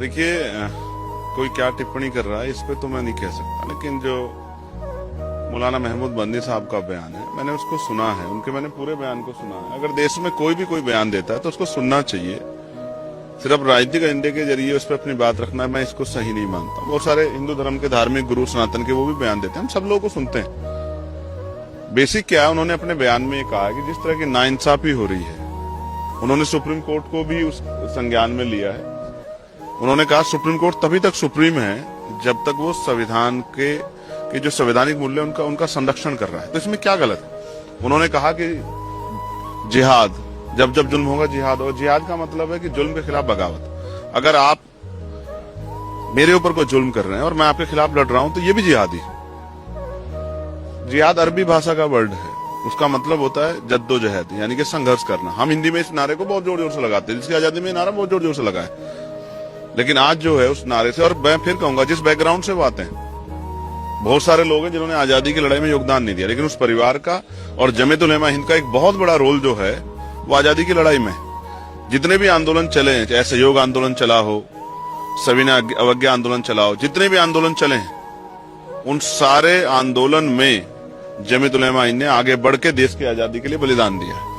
देखिए, कोई क्या टिप्पणी कर रहा है इस पे तो मैं नहीं कह सकता, लेकिन जो मौलाना महमूद बंदी साहब का बयान है मैंने उसको सुना है, उनके मैंने पूरे बयान को सुना है। अगर देश में कोई भी कोई बयान देता है तो उसको सुनना चाहिए। सिर्फ राजनीतिक एजेंडे के जरिए उस पर अपनी बात रखना मैं इसको सही नहीं मानता। बहुत सारे हिंदू धर्म के धार्मिक गुरु सनातन के वो भी बयान देते हैं, हम सब लोगों को सुनते हैं। बेसिक क्या है, उन्होंने अपने बयान में ये कहा कि जिस तरह की नाइंसाफी हो रही है, उन्होंने सुप्रीम कोर्ट को भी उस संज्ञान में लिया है। उन्होंने कहा सुप्रीम कोर्ट तभी तक सुप्रीम है जब तक वो संविधान के जो संवैधानिक मूल्य उनका संरक्षण कर रहा है। तो इसमें क्या गलत है? उन्होंने कहा कि जिहाद, जब जब जुल्म होगा जिहाद होगा। जिहाद का मतलब है कि जुल्म के खिलाफ बगावत। अगर आप मेरे ऊपर कोई जुल्म कर रहे हैं और मैं आपके खिलाफ लड़ रहा हूं तो ये भी जिहादी है। जिहाद अरबी भाषा का वर्ड है, उसका मतलब होता है जद्दोजहद, यानी कि संघर्ष करना। हम हिंदी में इस नारे को बहुत जोर जोर से लगाते हैं, जिसकी आजादी में नारा बहुत जोर जोर से लगा है। लेकिन आज जो है उस नारे से, और मैं फिर कहूंगा जिस बैकग्राउंड से वो आते हैं, बहुत सारे लोग हैं जिन्होंने आजादी की लड़ाई में योगदान नहीं दिया, लेकिन उस परिवार का और जमीयत उलेमा हिंद का एक बहुत बड़ा रोल जो है वो आजादी की लड़ाई में। जितने भी आंदोलन चले हैं, चाहे सहयोग आंदोलन चला हो, सविनय अवज्ञा आंदोलन चला हो, जितने भी आंदोलन चले हैं, उन सारे आंदोलन में जमीयत उलेमा हिंद ने आगे बढ़ के देश की आजादी के लिए बलिदान दिया है।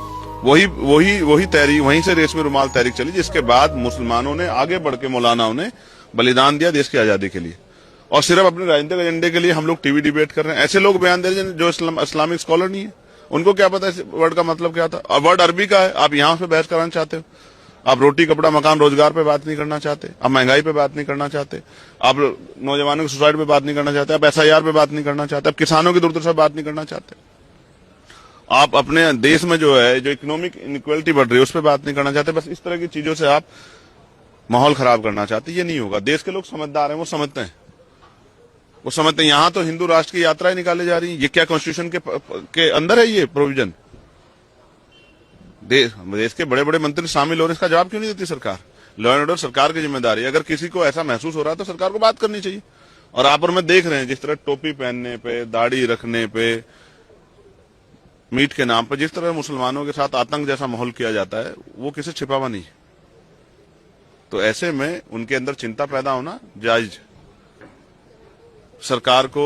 वही तहरीक, वहीं से रेशमी रुमाल तहरीक चली, जिसके बाद मुसलमानों ने आगे बढ़ के मौलानाओं ने बलिदान दिया देश की आजादी के लिए। और सिर्फ अपने राजनीतिक एजेंडे के लिए हम लोग टीवी डिबेट कर रहे हैं। ऐसे लोग बयान दे रहे हैं जो इस्लामिक स्कॉलर नहीं है, उनको क्या पता है वर्ड का मतलब क्या था। अब वर्ड अरबी का है, आप यहाँ पे बहस कराना चाहते हो। आप रोटी कपड़ा मकान रोजगार पे बात नहीं करना चाहते, आप महंगाई पे बात नहीं करना चाहते, आप नौजवानों की सुसाइड पे बात नहीं करना चाहते, आप SIR पे बात नहीं करना चाहते, आप किसानों की दुर्दशा बात नहीं करना चाहते, आप अपने देश में जो है जो इकोनॉमिक इनइक्वालिटी बढ़ रही है उस पर बात नहीं करना चाहते। बस इस तरह की चीजों से आप माहौल खराब करना चाहते। ये नहीं होगा। देश के लोग समझदार हैं, वो समझते हैं, वो समझते हैं। यहाँ तो हिंदू राष्ट्र की यात्राएं निकाली जा रही है, ये क्या कॉन्स्टिट्यूशन के अंदर है ये प्रोविजन? देश के बड़े बड़े मंत्री शामिल हो रहे, इसका जवाब क्यों नहीं देती सरकार? लॉ एंड ऑर्डर सरकार की जिम्मेदारी है। अगर किसी को ऐसा महसूस हो रहा है तो सरकार को बात करनी चाहिए। और आप और मैं देख रहे हैं जिस तरह टोपी पहनने पे, दाढ़ी रखने पे, मीट के नाम पर जिस तरह मुसलमानों के साथ आतंक जैसा माहौल किया जाता है, वो किसी छिपा हुआ नहीं है। तो ऐसे में उनके अंदर चिंता पैदा होना जायज। सरकार को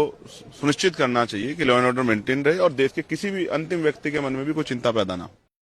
सुनिश्चित करना चाहिए कि लॉ एंड ऑर्डर मेंटेन रहे और देश के किसी भी अंतिम व्यक्ति के मन में भी कोई चिंता पैदा ना हो।